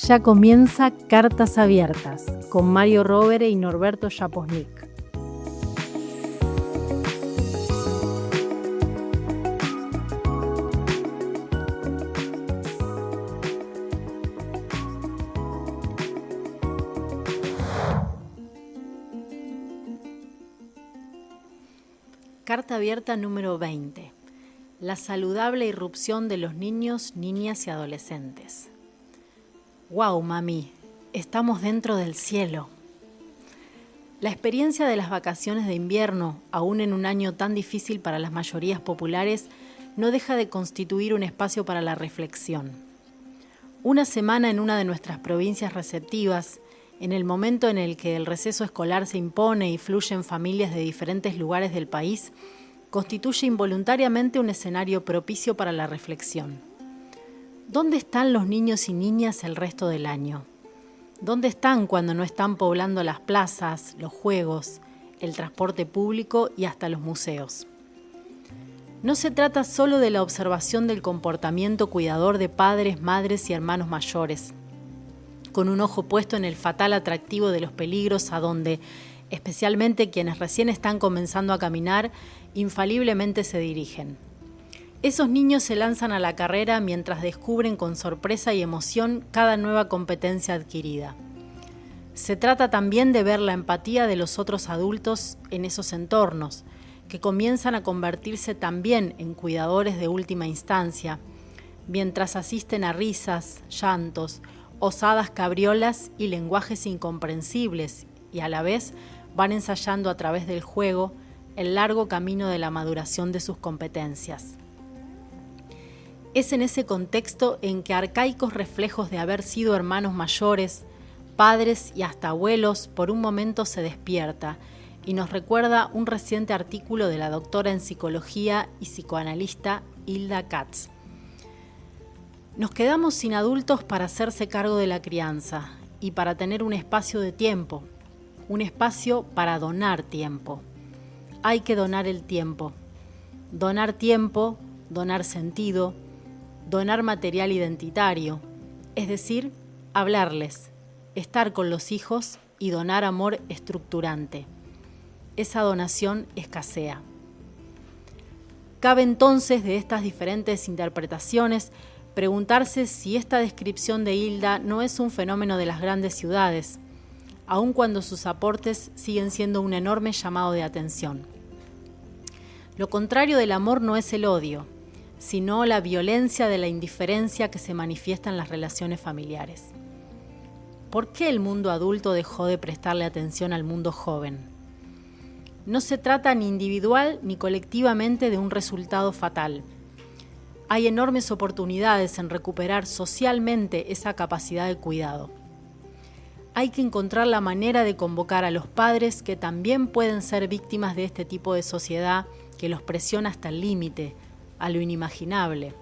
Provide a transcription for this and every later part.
Ya comienza Cartas Abiertas con Mario Rovere y Norberto Japosnik. Carta abierta número 20. La saludable irrupción de los niños, niñas y adolescentes. ¡Wow, mami! Estamos dentro del cielo. La experiencia de las vacaciones de invierno, aún en un año tan difícil para las mayorías populares, no deja de constituir un espacio para la reflexión. Una semana en una de nuestras provincias receptivas, en el momento en el que el receso escolar se impone y fluyen familias de diferentes lugares del país, constituye involuntariamente un escenario propicio para la reflexión. ¿Dónde están los niños y niñas el resto del año? ¿Dónde están cuando no están poblando las plazas, los juegos, el transporte público y hasta los museos? No se trata solo de la observación del comportamiento cuidador de padres, madres y hermanos mayores, con un ojo puesto en el fatal atractivo de los peligros a donde, especialmente quienes recién están comenzando a caminar, infaliblemente se dirigen. Esos niños se lanzan a la carrera mientras descubren con sorpresa y emoción cada nueva competencia adquirida. Se trata también de ver la empatía de los otros adultos en esos entornos, que comienzan a convertirse también en cuidadores de última instancia, mientras asisten a risas, llantos, osadas cabriolas y lenguajes incomprensibles, y a la vez van ensayando a través del juego el largo camino de la maduración de sus competencias. Es en ese contexto en que arcaicos reflejos de haber sido hermanos mayores, padres y hasta abuelos por un momento se despierta y nos recuerda un reciente artículo de la doctora en psicología y psicoanalista Hilda Katz. Nos quedamos sin adultos para hacerse cargo de la crianza y para tener un espacio de tiempo, un espacio para donar tiempo. Hay que donar el tiempo. Donar tiempo, donar sentido, donar material identitario, es decir, hablarles, estar con los hijos y donar amor estructurante. Esa donación escasea. Cabe entonces de estas diferentes interpretaciones preguntarse si esta descripción de Hilda no es un fenómeno de las grandes ciudades, aun cuando sus aportes siguen siendo un enorme llamado de atención. Lo contrario del amor no es el odio, sino la violencia de la indiferencia que se manifiesta en las relaciones familiares. ¿Por qué el mundo adulto dejó de prestarle atención al mundo joven? No se trata ni individual ni colectivamente de un resultado fatal. Hay enormes oportunidades en recuperar socialmente esa capacidad de cuidado. Hay que encontrar la manera de convocar a los padres que también pueden ser víctimas de este tipo de sociedad que los presiona hasta el límite, a lo inimaginable.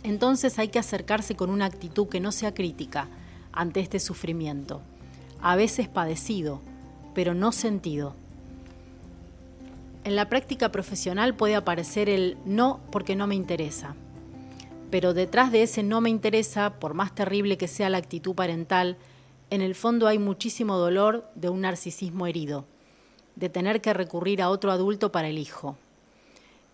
Entonces hay que acercarse con una actitud que no sea crítica ante este sufrimiento, a veces padecido, pero no sentido. En la práctica profesional puede aparecer el no porque no me interesa, pero detrás de ese no me interesa, por más terrible que sea la actitud parental, en el fondo hay muchísimo dolor de un narcisismo herido, de tener que recurrir a otro adulto para el hijo.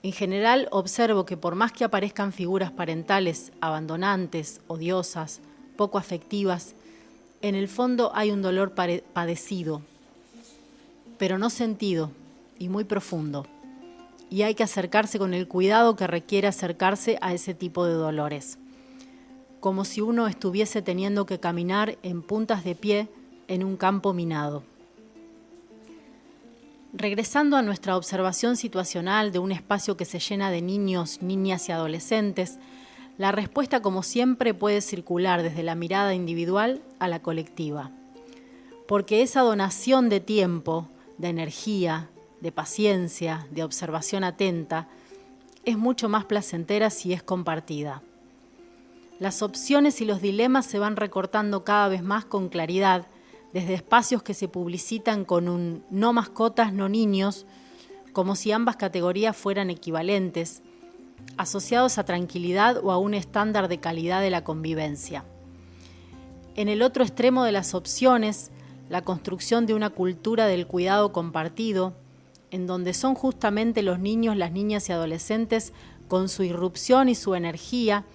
En general observo que por más que aparezcan figuras parentales abandonantes, odiosas, poco afectivas, en el fondo hay un dolor padecido, pero no sentido y muy profundo. Y hay que acercarse con el cuidado que requiere acercarse a ese tipo de dolores. Como si uno estuviese teniendo que caminar en puntas de pie en un campo minado. Regresando a nuestra observación situacional de un espacio que se llena de niños, niñas y adolescentes, la respuesta, como siempre, puede circular desde la mirada individual a la colectiva. Porque esa donación de tiempo, de energía, de paciencia, de observación atenta, es mucho más placentera si es compartida. Las opciones y los dilemas se van recortando cada vez más con claridad, desde espacios que se publicitan con un no mascotas, no niños, como si ambas categorías fueran equivalentes, asociados a tranquilidad o a un estándar de calidad de la convivencia. En el otro extremo de las opciones, la construcción de una cultura del cuidado compartido, en donde son justamente los niños, las niñas y adolescentes, con su irrupción y su energía,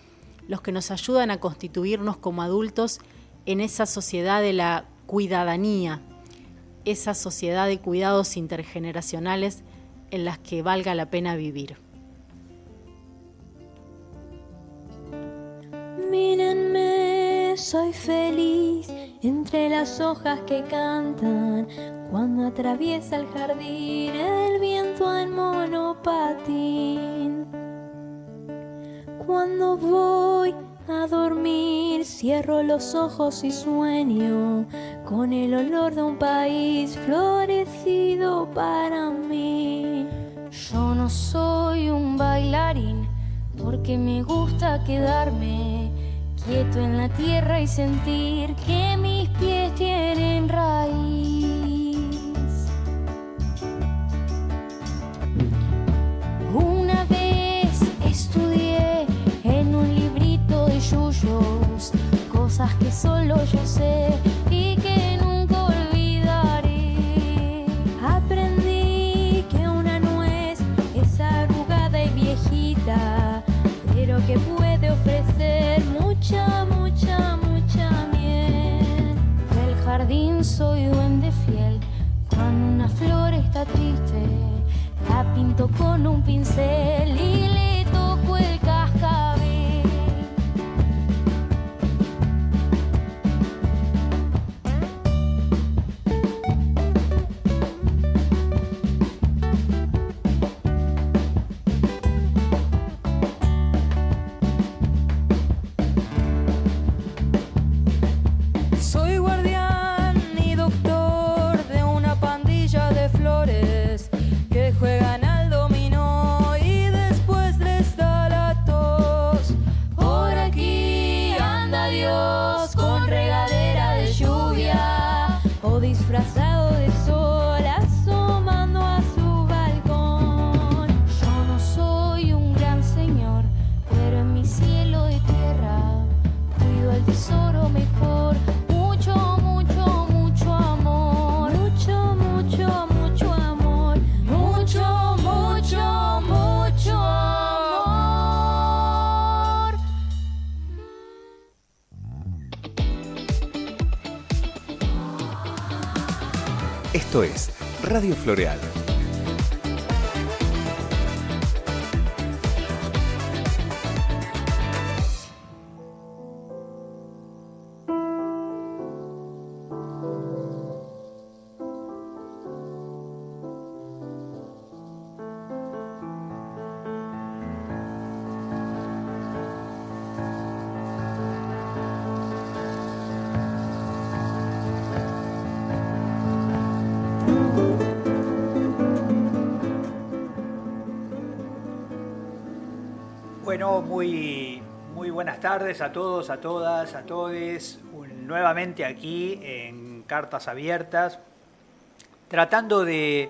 los que nos ayudan a constituirnos como adultos en esa sociedad de la cuidadanía, esa sociedad de cuidados intergeneracionales en las que valga la pena vivir. Mírenme, soy feliz entre las hojas que cantan cuando atraviesa el jardín el viento en monopatín. Cuando voy a dormir cierro los ojos y sueño con el olor de un país florecido para mí. Yo no soy un bailarín porque me gusta quedarme quieto en la tierra y sentir que mis pies tienen raíz. Una vez estudié en un librito de yuyos cosas que solo yo sé y que nunca olvidaré. Aprendí que una nuez es arrugada y viejita, pero que puede ofrecer mucha, mucha, mucha miel. Del jardín soy duende fiel, cuando una flor está triste, la pinto con un pincel y le toco el cascabel. Soy guardián y doctor de una pandilla de flores que juegan al dominó y después les da la tos. Por aquí anda Dios con regadera de lluvia o disfrazado de sol asomando a su balcón. Yo no soy un gran señor, pero en mi cielo de tierra cuido el tesoro mejor. Mucho, mucho, mucho amor. Mucho, mucho, mucho amor. Mucho, mucho, mucho amor. Esto es Radio Floreal. Bueno, muy buenas tardes a todos, a todas, a todes. Nuevamente aquí en Cartas Abiertas, tratando de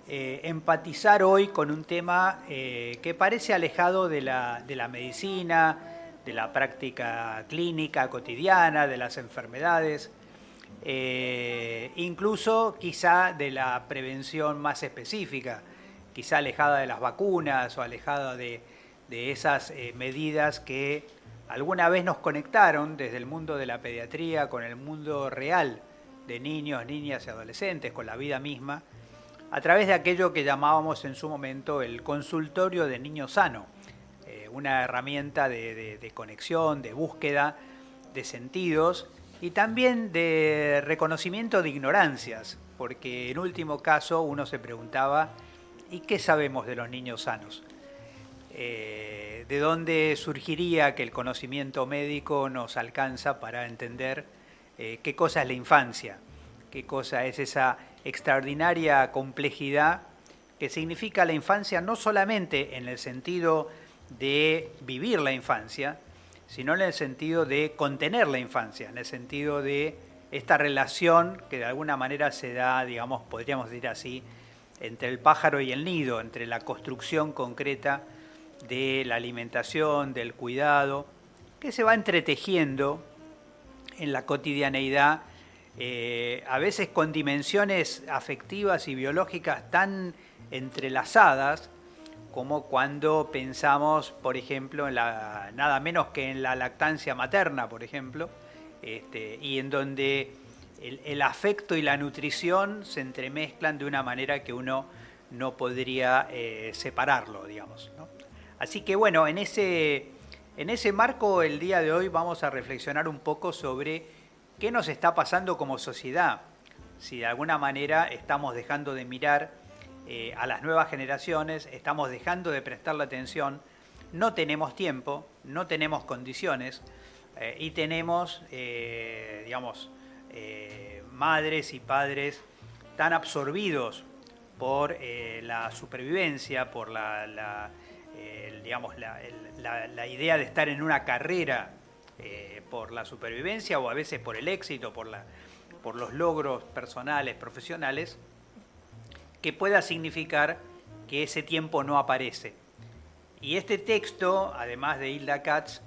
empatizar hoy con un tema que parece alejado de la medicina, de la práctica clínica cotidiana, de las enfermedades, incluso quizá de la prevención más específica, quizá alejada de las vacunas o alejada de esas medidas que alguna vez nos conectaron desde el mundo de la pediatría con el mundo real de niños, niñas y adolescentes, con la vida misma, a través de aquello que llamábamos en su momento el consultorio de niño sano, una herramienta de conexión, de búsqueda de sentidos y también de reconocimiento de ignorancias, porque en último caso uno se preguntaba, ¿y qué sabemos de los niños sanos? ¿De dónde surgiría que el conocimiento médico nos alcanza para entender qué cosa es la infancia? ¿Qué cosa es esa extraordinaria complejidad que significa la infancia no solamente en el sentido de vivir la infancia, sino en el sentido de contener la infancia, en el sentido de esta relación que de alguna manera se da, digamos, podríamos decir así, entre el pájaro y el nido, entre la construcción concreta de la alimentación, del cuidado, que se va entretejiendo en la cotidianeidad, a veces con dimensiones afectivas y biológicas tan entrelazadas como cuando pensamos, por ejemplo, en nada menos que en la lactancia materna, por ejemplo, y en donde el afecto y la nutrición se entremezclan de una manera que uno no podría separarlo, digamos, ¿no? Así que bueno, en ese marco el día de hoy vamos a reflexionar un poco sobre qué nos está pasando como sociedad, si de alguna manera estamos dejando de mirar a las nuevas generaciones, estamos dejando de prestarle atención, no tenemos tiempo, no tenemos condiciones y tenemos, madres y padres tan absorbidos por la supervivencia, por la idea de estar en una carrera por la supervivencia o a veces por el éxito, por los logros personales, profesionales, que pueda significar que ese tiempo no aparece. Y este texto, además de Hilda Katz,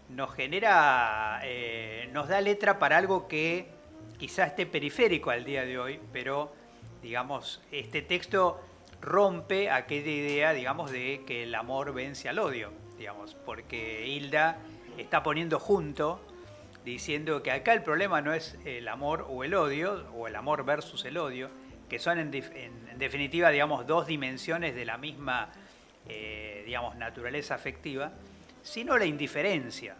nos da letra para algo que quizás esté periférico al día de hoy, pero digamos, este texto rompe aquella idea, digamos, de que el amor vence al odio, digamos, porque Hilda está poniendo junto, diciendo que acá el problema no es el amor o el odio, o el amor versus el odio, que son en definitiva, digamos, dos dimensiones de la misma, naturaleza afectiva, sino la indiferencia,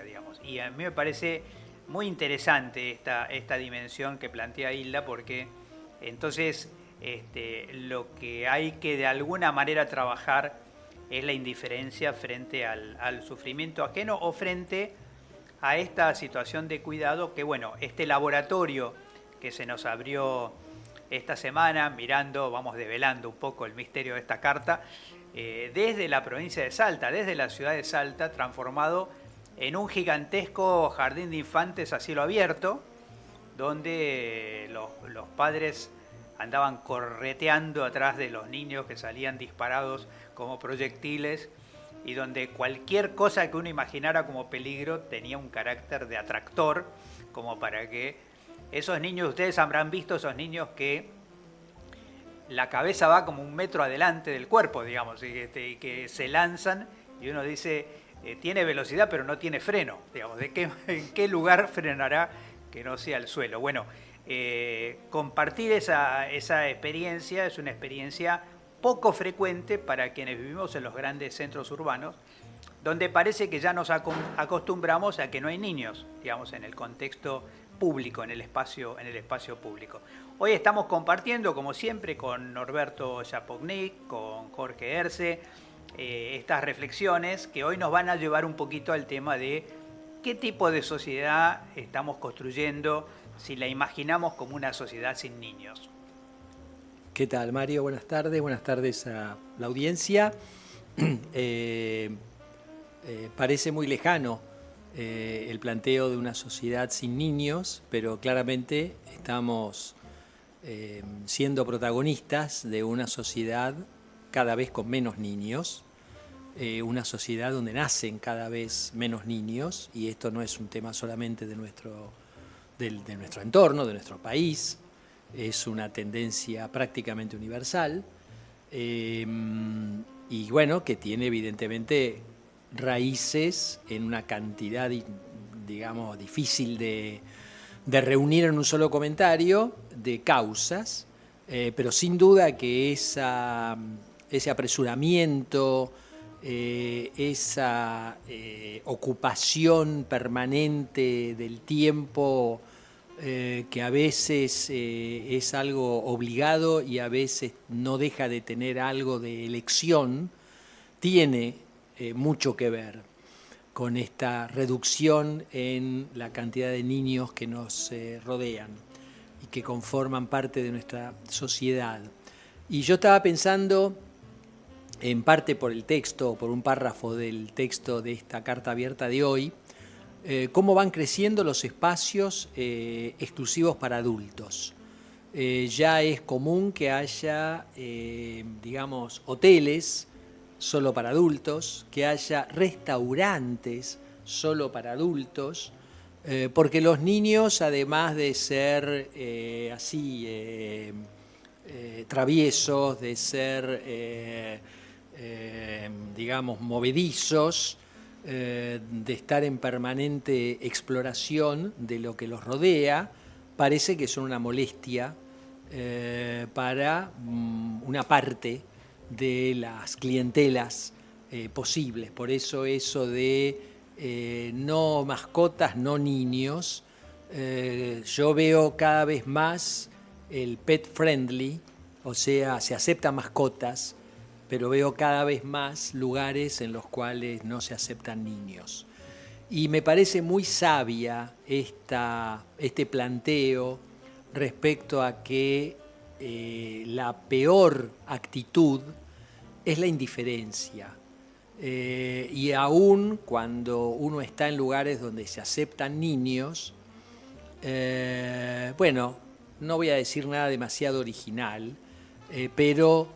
digamos. Y a mí me parece muy interesante esta dimensión que plantea Hilda, porque entonces lo que hay que de alguna manera trabajar es la indiferencia frente al sufrimiento ajeno o frente a esta situación de cuidado que, bueno, este laboratorio que se nos abrió esta semana, vamos develando un poco el misterio de esta carta, desde la provincia de Salta, desde la ciudad de Salta, transformado en un gigantesco jardín de infantes a cielo abierto, donde los padres andaban correteando atrás de los niños que salían disparados como proyectiles y donde cualquier cosa que uno imaginara como peligro tenía un carácter de atractor, como para que esos niños, ustedes habrán visto esos niños que la cabeza va como 1 metro adelante del cuerpo, digamos, y que se lanzan y uno dice, tiene velocidad pero no tiene freno, digamos, ¿en qué lugar frenará que no sea el suelo? Bueno, compartir esa experiencia es una experiencia poco frecuente para quienes vivimos en los grandes centros urbanos, donde parece que ya nos acostumbramos a que no hay niños, digamos, en el contexto público, en el espacio público. Hoy estamos compartiendo, como siempre, con Norberto Zapotnik, con Jorge Erce, estas reflexiones que hoy nos van a llevar un poquito al tema de qué tipo de sociedad estamos construyendo si la imaginamos como una sociedad sin niños. ¿Qué tal, Mario? Buenas tardes a la audiencia. Parece muy lejano el planteo de una sociedad sin niños, pero claramente estamos siendo protagonistas de una sociedad cada vez con menos niños, una sociedad donde nacen cada vez menos niños, y esto no es un tema solamente de nuestro entorno, de nuestro país, es una tendencia prácticamente universal, y bueno, que tiene evidentemente raíces en una cantidad, digamos, difícil de reunir en un solo comentario, de causas, pero sin duda que ese apresuramiento, esa ocupación permanente del tiempo, que a veces es algo obligado y a veces no deja de tener algo de elección, tiene mucho que ver con esta reducción en la cantidad de niños que nos rodean y que conforman parte de nuestra sociedad. Y yo estaba pensando, en parte por el texto, por un párrafo del texto de esta carta abierta de hoy, cómo van creciendo los espacios exclusivos para adultos. Ya es común que haya, digamos, hoteles solo para adultos, que haya restaurantes solo para adultos, Porque los niños, además de ser traviesos, de ser, digamos, movedizos, de estar en permanente exploración de lo que los rodea, parece que son una molestia para una parte de las clientelas posibles. Por eso de no mascotas, no niños. Yo veo cada vez más el pet friendly, o sea, se aceptan mascotas, pero veo cada vez más lugares en los cuales no se aceptan niños. Y me parece muy sabia este planteo respecto a que la peor actitud es la indiferencia. Y aún cuando uno está en lugares donde se aceptan niños, bueno, no voy a decir nada demasiado original, pero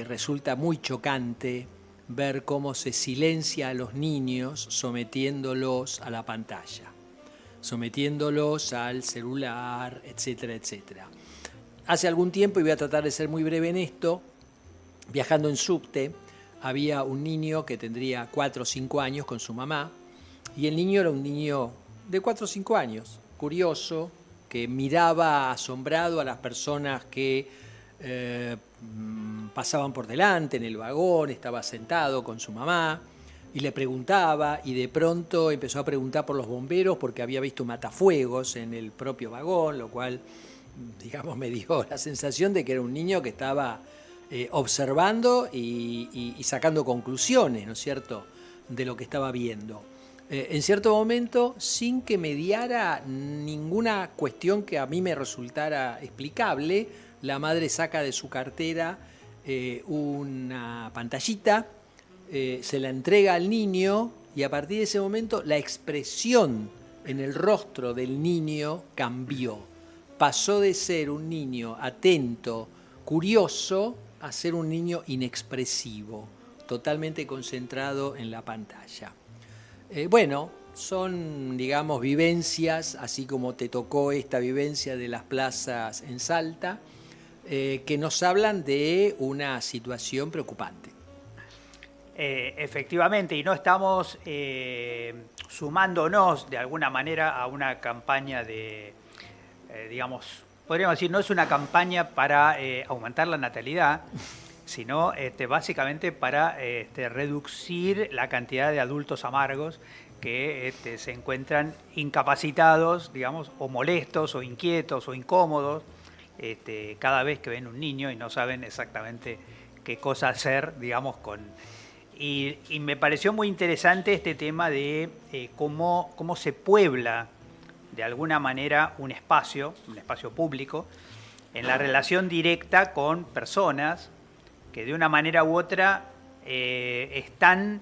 resulta muy chocante ver cómo se silencia a los niños sometiéndolos a la pantalla, sometiéndolos al celular, etcétera, etcétera. Hace algún tiempo, y voy a tratar de ser muy breve en esto, viajando en subte, había un niño que tendría 4 o 5 años con su mamá, y el niño era un niño de 4 o 5 años, curioso, que miraba asombrado a las personas que pasaban por delante en el vagón, estaba sentado con su mamá y le preguntaba, y de pronto empezó a preguntar por los bomberos porque había visto un matafuegos en el propio vagón, lo cual, digamos, me dio la sensación de que era un niño que estaba observando y sacando conclusiones, ¿no es cierto?, de lo que estaba viendo. En cierto momento, sin que mediara ninguna cuestión que a mí me resultara explicable, la madre saca de su cartera una pantallita, se la entrega al niño, y a partir de ese momento la expresión en el rostro del niño cambió. Pasó de ser un niño atento, curioso, a ser un niño inexpresivo, totalmente concentrado en la pantalla. Bueno, son, digamos, vivencias, así como te tocó esta vivencia de las plazas en Salta, que nos hablan de una situación preocupante. Efectivamente, y no estamos sumándonos de alguna manera a una campaña de, digamos, podríamos decir, no es una campaña para aumentar la natalidad, sino básicamente para reducir la cantidad de adultos amargos que se encuentran incapacitados, digamos, o molestos, o inquietos, o incómodos, cada vez que ven un niño y no saben exactamente qué cosa hacer, digamos, con... Y me pareció muy interesante este tema de cómo se puebla de alguna manera un espacio público, en la relación directa con personas que de una manera u otra están,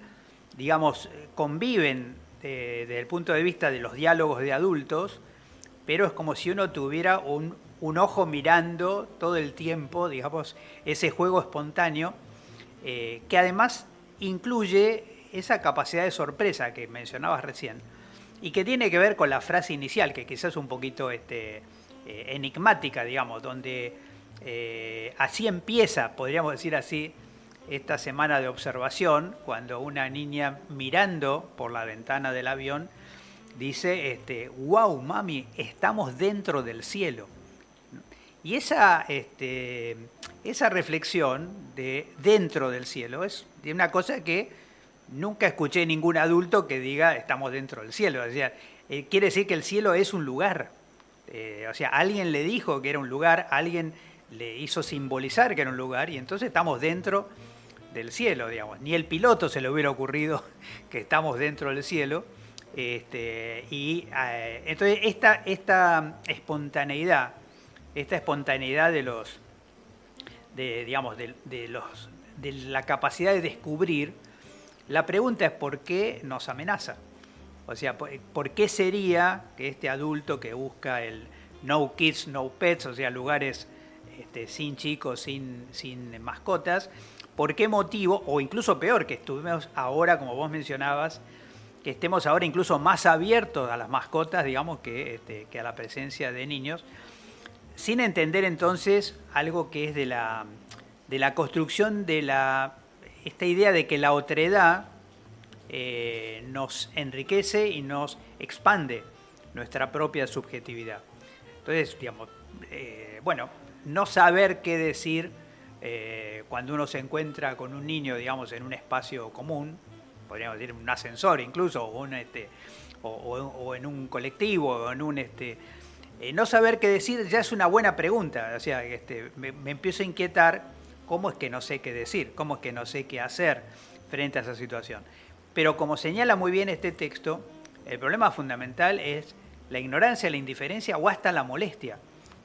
digamos, conviven desde el punto de vista de los diálogos de adultos, pero es como si uno tuviera un ojo mirando todo el tiempo, digamos, ese juego espontáneo, que además incluye esa capacidad de sorpresa que mencionabas recién, y que tiene que ver con la frase inicial, que quizás es un poquito enigmática, digamos, donde así empieza, podríamos decir así, esta semana de observación, cuando una niña mirando por la ventana del avión dice, wow, mami, estamos dentro del cielo. Y esa reflexión de dentro del cielo es de una cosa que nunca escuché ningún adulto que diga estamos dentro del cielo. O sea, quiere decir que el cielo es un lugar. O sea, alguien le dijo que era un lugar, alguien le hizo simbolizar que era un lugar, y entonces estamos dentro del cielo, digamos. Ni el piloto se le hubiera ocurrido que estamos dentro del cielo. Entonces esta espontaneidad de la capacidad de descubrir, la pregunta es ¿por qué nos amenaza? O sea, ¿por qué sería que este adulto que busca el no kids, no pets, o sea, lugares sin chicos, sin mascotas, por qué motivo, o incluso peor, que estuvimos ahora, como vos mencionabas, que estemos ahora incluso más abiertos a las mascotas, digamos, que a la presencia de niños, sin entender entonces algo que es de la construcción de esta idea de que la otredad nos enriquece y nos expande nuestra propia subjetividad. Entonces, digamos, no saber qué decir cuando uno se encuentra con un niño, digamos, en un espacio común, podríamos decir un ascensor incluso, o en un colectivo, o en un no saber qué decir ya es una buena pregunta. O sea, me empiezo a inquietar cómo es que no sé qué decir, cómo es que no sé qué hacer frente a esa situación. Pero como señala muy bien este texto, el problema fundamental es la ignorancia, la indiferencia o hasta la molestia.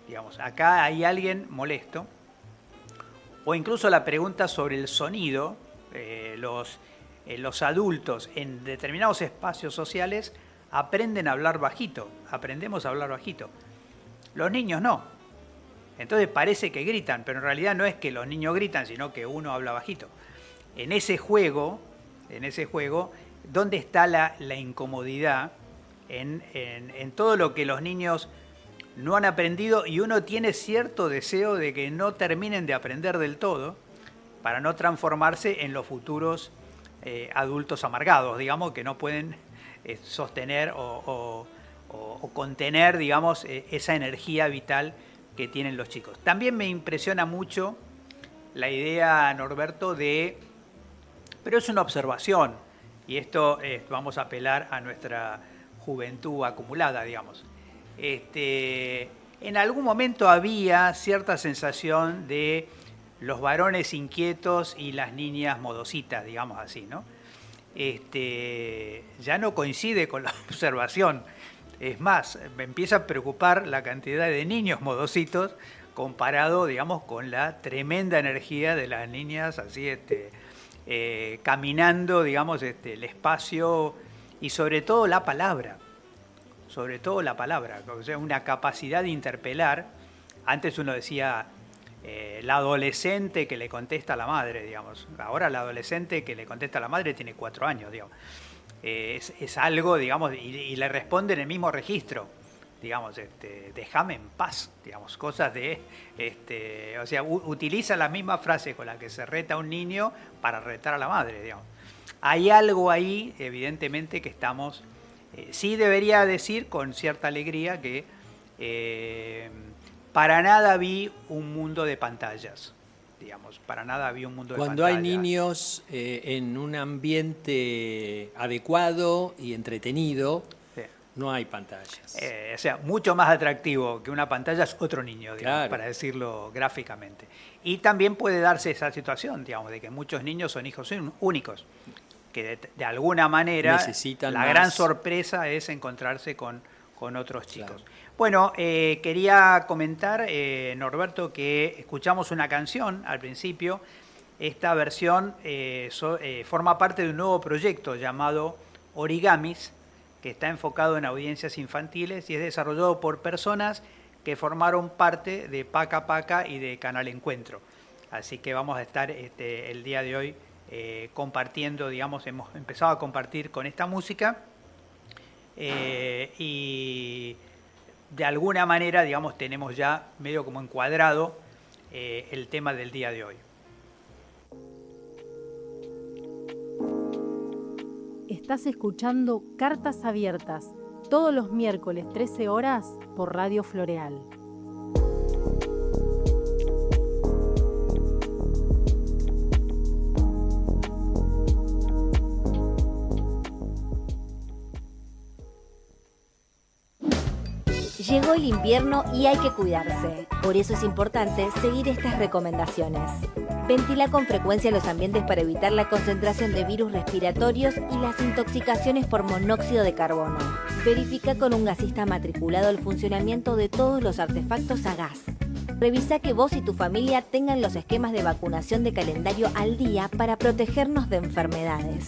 Digamos, acá hay alguien molesto, o incluso la pregunta sobre el sonido. Los adultos en determinados espacios sociales aprenden a hablar bajito, aprendemos a hablar bajito. Los niños no. Entonces parece que gritan, pero en realidad no es que los niños gritan, sino que uno habla bajito. En ese juego, ¿dónde está la incomodidad? En todo lo que los niños no han aprendido, y uno tiene cierto deseo de que no terminen de aprender del todo para no transformarse en los futuros adultos amargados, digamos, que no pueden sostener o contener, digamos, esa energía vital que tienen los chicos. También me impresiona mucho la idea, Norberto, pero es una observación, y esto vamos a apelar a nuestra juventud acumulada, digamos. En algún momento había cierta sensación de los varones inquietos y las niñas modositas, digamos así, ¿no? Ya no coincide con la observación. Es más, me empieza a preocupar la cantidad de niños modositos comparado, digamos, con la tremenda energía de las niñas así, caminando, digamos, el espacio y sobre todo la palabra. O sea, una capacidad de interpelar. Antes uno decía la adolescente que le contesta a la madre, digamos. Ahora la adolescente que le contesta a la madre tiene 4 años, digamos. Es algo, digamos, y le responde en el mismo registro, digamos, déjame en paz, digamos, cosas o sea, utiliza la misma frase con la que se reta a un niño para retar a la madre, digamos. Hay algo ahí, evidentemente, que estamos... sí debería decir con cierta alegría que para nada vi un mundo de pantallas, digamos, para nada vi un mundo de pantallas. Cuando hay niños en un ambiente adecuado y entretenido, sí, no hay pantallas. O sea, mucho más atractivo que una pantalla es otro niño, digamos, claro, para decirlo gráficamente. Y también puede darse esa situación, digamos, de que muchos niños son hijos únicos, que de alguna manera necesitan la gran sorpresa es encontrarse con otros chicos. Claro. Bueno, quería comentar, Norberto, que escuchamos una canción al principio. Esta versión forma parte de un nuevo proyecto llamado Origamis, que está enfocado en audiencias infantiles y es desarrollado por personas que formaron parte de Paca Paca y de Canal Encuentro. Así que vamos a estar el día de hoy compartiendo, digamos, hemos empezado a compartir con esta música y de alguna manera, digamos, tenemos ya medio como encuadrado el tema del día de hoy. Estás escuchando Cartas Abiertas, todos los miércoles 13 horas por Radio Floreal. Llegó el invierno y hay que cuidarse. Por eso es importante seguir estas recomendaciones. Ventila con frecuencia los ambientes para evitar la concentración de virus respiratorios y las intoxicaciones por monóxido de carbono. Verifica con un gasista matriculado el funcionamiento de todos los artefactos a gas. Revisa que vos y tu familia tengan los esquemas de vacunación de calendario al día para protegernos de enfermedades.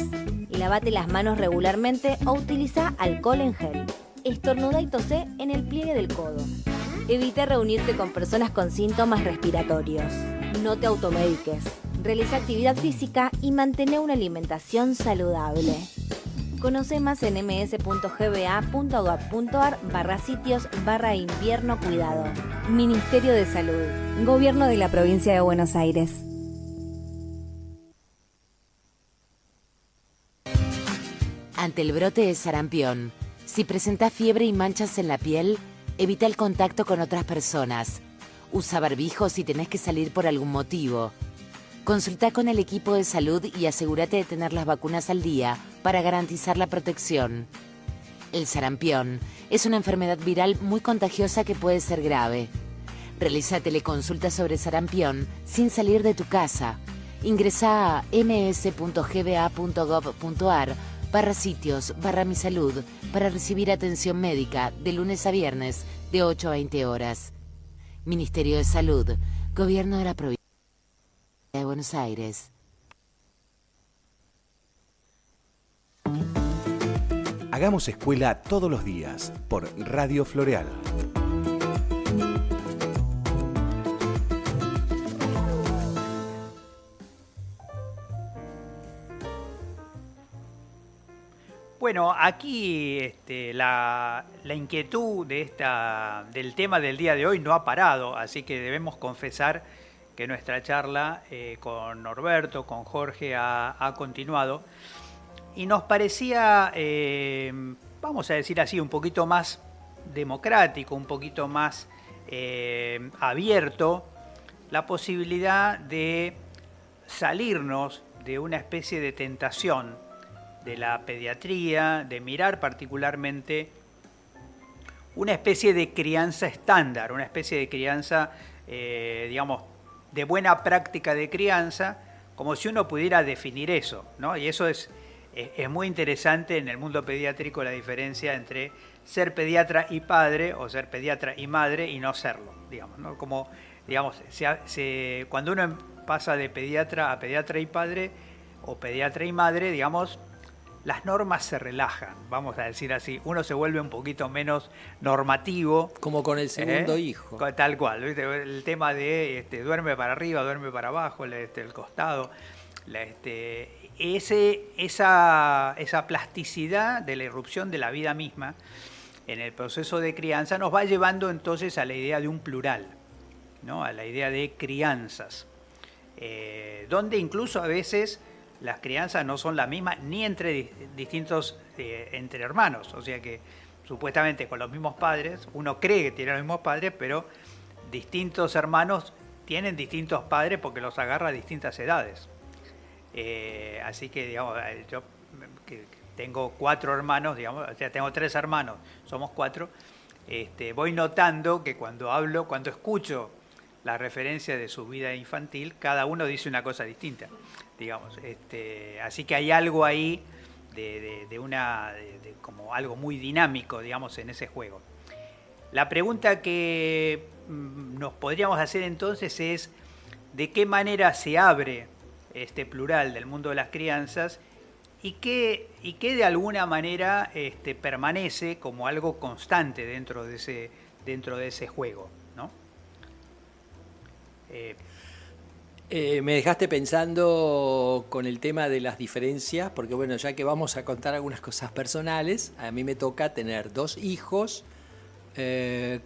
Lávate las manos regularmente o utiliza alcohol en gel. Estornuda y tosé en el pliegue del codo. Evita reunirte con personas con síntomas respiratorios. No te automediques. Realiza actividad física y mantén una alimentación saludable. Conoce más en ms.gba.gov.ar/sitios/invierno cuidado. Ministerio de Salud. Gobierno de la Provincia de Buenos Aires. Ante el brote de sarampión, si presentás fiebre y manchas en la piel, evita el contacto con otras personas. Usa barbijo si tenés que salir por algún motivo. Consultá con el equipo de salud y asegúrate de tener las vacunas al día para garantizar la protección. El sarampión es una enfermedad viral muy contagiosa que puede ser grave. Realiza teleconsultas sobre sarampión sin salir de tu casa. Ingresá a ms.gba.gov.ar/sitios/misalud para recibir atención médica de lunes a viernes de 8 a 20 horas. Ministerio de Salud, Gobierno de la Provincia de Buenos Aires. Hagamos escuela todos los días por Radio Floreal. Bueno, aquí la inquietud del tema del día de hoy no ha parado, así que debemos confesar que nuestra charla con Norberto, con Jorge, ha continuado. Y nos parecía, vamos a decir así, un poquito más democrático, un poquito más abierto, la posibilidad de salirnos de una especie de tentación de la pediatría, de mirar particularmente una especie de crianza estándar, una especie de crianza, digamos, de buena práctica de crianza, como si uno pudiera definir eso, ¿no? Y eso es muy interesante en el mundo pediátrico, la diferencia entre ser pediatra y padre o ser pediatra y madre y no serlo, digamos, ¿no? Como, digamos, cuando uno pasa de pediatra a pediatra y padre o pediatra y madre, digamos, las normas se relajan, vamos a decir así. Uno se vuelve un poquito menos normativo. Como con el segundo hijo. Tal cual, ¿viste? El tema de duerme para arriba, duerme para abajo, el costado. Esa plasticidad de la irrupción de la vida misma en el proceso de crianza nos va llevando entonces a la idea de un plural, ¿no? A la idea de crianzas, donde incluso a veces las crianzas no son las mismas ni entre distintos, entre hermanos, o sea que supuestamente con los mismos padres, uno cree que tiene los mismos padres, pero distintos hermanos tienen distintos padres porque los agarra a distintas edades. Así que, digamos, yo que tengo 4 hermanos, digamos, o sea, tengo 3 hermanos, somos 4, voy notando que cuando escucho la referencia de su vida infantil, cada uno dice una cosa distinta, digamos. Así que hay algo ahí de como algo muy dinámico, digamos, en ese juego. La pregunta que nos podríamos hacer entonces es ¿de qué manera se abre este plural del mundo de las crianzas y qué de alguna manera permanece como algo constante dentro de ese juego, ¿no? Me dejaste pensando con el tema de las diferencias, porque bueno, ya que vamos a contar algunas cosas personales, a mí me toca tener 2 hijos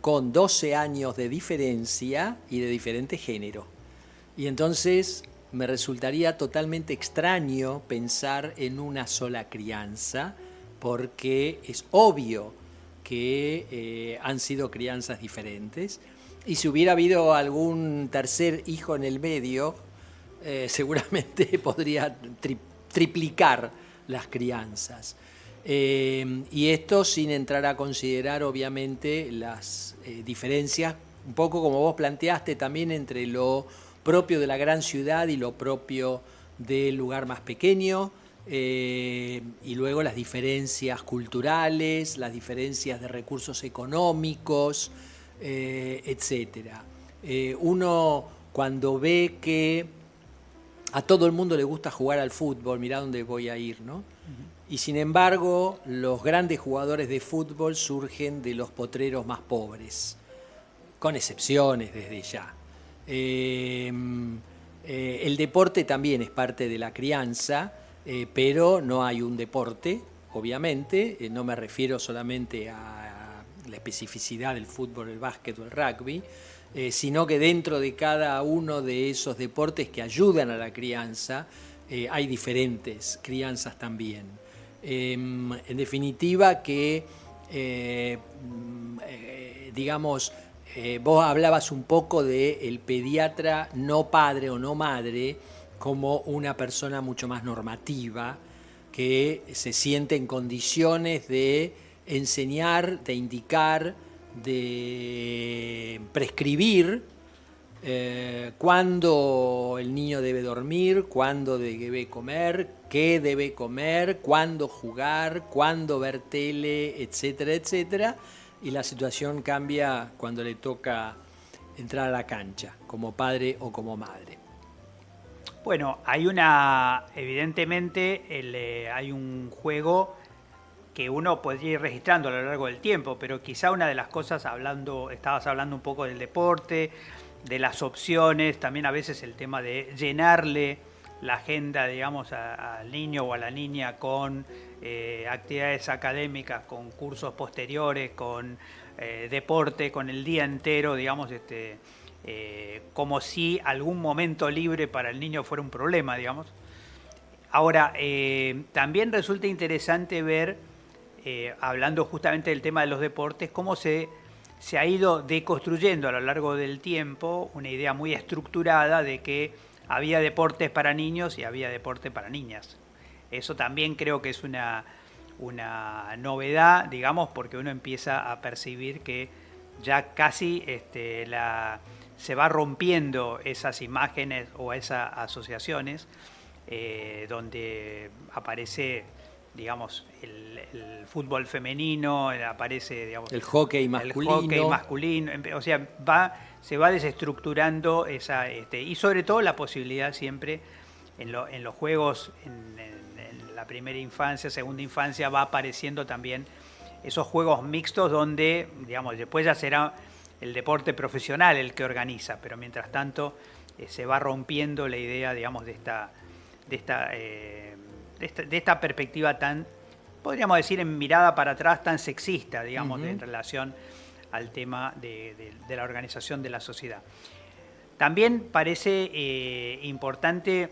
con 12 años de diferencia y de diferente género. Y entonces me resultaría totalmente extraño pensar en una sola crianza, porque es obvio que han sido crianzas diferentes. Y si hubiera habido algún tercer hijo en el medio, seguramente podría triplicar las crianzas. Y esto sin entrar a considerar, obviamente, las diferencias, un poco como vos planteaste, también entre lo propio de la gran ciudad y lo propio del lugar más pequeño, y luego las diferencias culturales, las diferencias de recursos económicos, etcétera. Uno cuando ve que a todo el mundo le gusta jugar al fútbol, mirá dónde voy a ir, ¿no? Y sin embargo, los grandes jugadores de fútbol surgen de los potreros más pobres, con excepciones desde ya. El deporte también es parte de la crianza, pero no hay un deporte, obviamente, no me refiero solamente a la especificidad del fútbol, el básquet o el rugby, sino que dentro de cada uno de esos deportes que ayudan a la crianza, hay diferentes crianzas también. En definitiva que, digamos, vos hablabas un poco del pediatra no padre o no madre como una persona mucho más normativa, que se siente en condiciones de enseñar, de indicar, de prescribir cuándo el niño debe dormir, cuándo debe comer, qué debe comer, cuándo jugar, cuándo ver tele, etcétera, etcétera. Y la situación cambia cuando le toca entrar a la cancha, como padre o como madre. Bueno, evidentemente hay un juego que uno podría ir registrando a lo largo del tiempo, pero quizá una de las cosas, estabas hablando un poco del deporte, de las opciones, también a veces el tema de llenarle la agenda, digamos, al niño o a la niña con actividades académicas, con cursos posteriores, con deporte, con el día entero, digamos, como si algún momento libre para el niño fuera un problema, digamos. Ahora, también resulta interesante ver, hablando justamente del tema de los deportes, cómo se ha ido deconstruyendo a lo largo del tiempo una idea muy estructurada de que había deportes para niños y había deporte para niñas. Eso también creo que es una novedad, digamos, porque uno empieza a percibir que ya casi se va rompiendo esas imágenes o esas asociaciones donde aparece, digamos, el fútbol femenino, aparece, digamos, el hockey masculino. O sea, se va desestructurando y sobre todo la posibilidad siempre en los juegos, en la primera infancia, segunda infancia, va apareciendo también esos juegos mixtos donde, digamos, después ya será el deporte profesional el que organiza, pero mientras tanto se va rompiendo la idea, digamos, de esta perspectiva tan, podríamos decir, en mirada para atrás, tan sexista, digamos, en relación al tema de la organización de la sociedad. También parece importante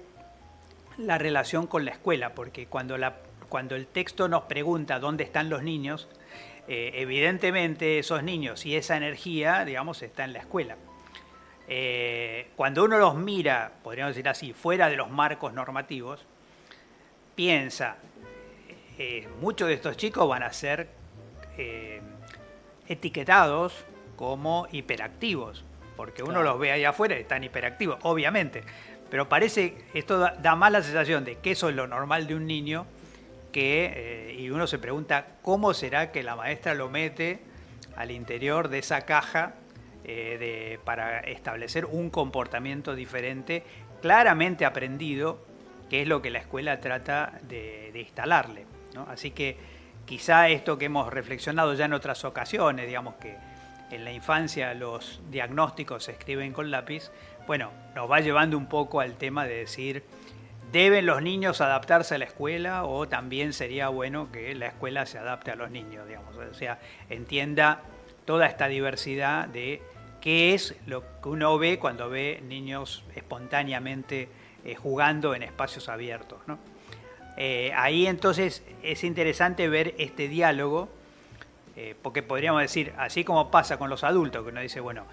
la relación con la escuela, porque cuando el texto nos pregunta dónde están los niños, evidentemente esos niños y esa energía, digamos, está en la escuela. Cuando uno los mira, podríamos decir así, fuera de los marcos normativos, piensa, muchos de estos chicos van a ser etiquetados como hiperactivos, porque uno los ve ahí afuera y están hiperactivos, obviamente. Pero esto da más la sensación de que eso es lo normal de un niño, y uno se pregunta cómo será que la maestra lo mete al interior de esa caja para establecer un comportamiento diferente, claramente aprendido, que es lo que la escuela trata de instalarle, ¿no? Así que quizá esto que hemos reflexionado ya en otras ocasiones, digamos que en la infancia los diagnósticos se escriben con lápiz, bueno, nos va llevando un poco al tema de decir, ¿deben los niños adaptarse a la escuela o también sería bueno que la escuela se adapte a los niños, digamos? O sea, entienda toda esta diversidad de qué es lo que uno ve cuando ve niños espontáneamente jugando en espacios abiertos, ¿no? Ahí entonces es interesante ver este diálogo, porque podríamos decir, así como pasa con los adultos, que uno dice, bueno,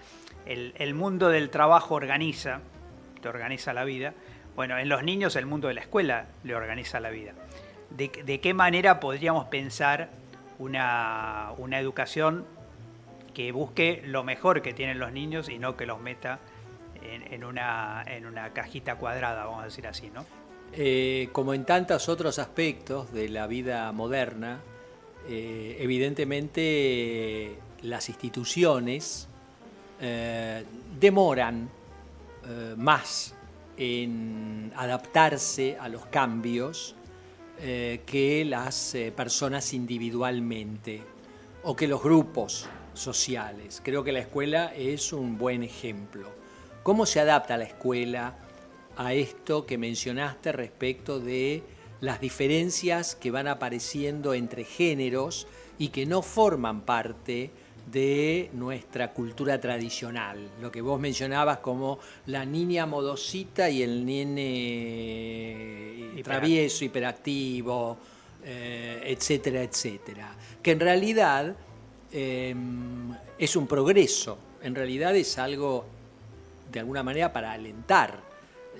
el mundo del trabajo te organiza la vida. Bueno, en los niños el mundo de la escuela le organiza la vida. ¿De qué manera podríamos pensar una educación que busque lo mejor que tienen los niños y no que los meta en una cajita cuadrada, vamos a decir así, ¿no? Como en tantos otros aspectos de la vida moderna, evidentemente las instituciones demoran más en adaptarse a los cambios que las personas individualmente o que los grupos sociales. Creo que la escuela es un buen ejemplo. ¿Cómo se adapta la escuela a esto que mencionaste respecto de las diferencias que van apareciendo entre géneros y que no forman parte de nuestra cultura tradicional. Lo que vos mencionabas como la niña modosita y el nene travieso, hiperactivo, etcétera, etcétera. Que en realidad es un progreso, en realidad es algo de alguna manera para alentar.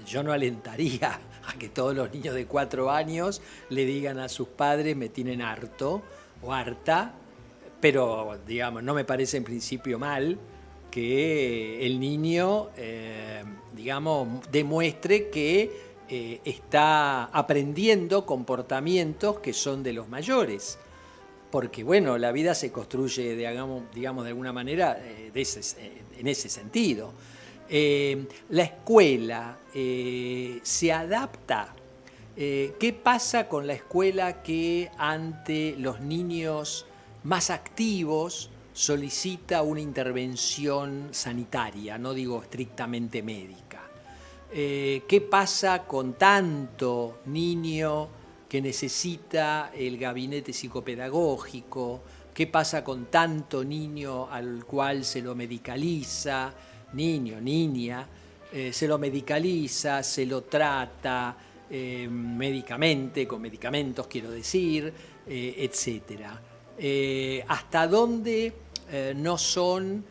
Yo no alentaría a que todos los niños de 4 años le digan a sus padres me tienen harto o harta, pero digamos, no me parece en principio mal que el niño digamos, demuestre que está aprendiendo comportamientos que son de los mayores. Porque bueno, la vida se construye, digamos de alguna manera en ese sentido. La escuela se adapta. ¿Qué pasa con la escuela que ante los niños más activos solicita una intervención sanitaria? No digo estrictamente médica. ¿Qué pasa con tanto niño que necesita el gabinete psicopedagógico? ¿Qué pasa con tanto niño al cual se lo medicaliza? Niño, niña, se lo medicaliza, se lo trata médicamente, con medicamentos quiero decir, etcétera. ¿Hasta dónde no son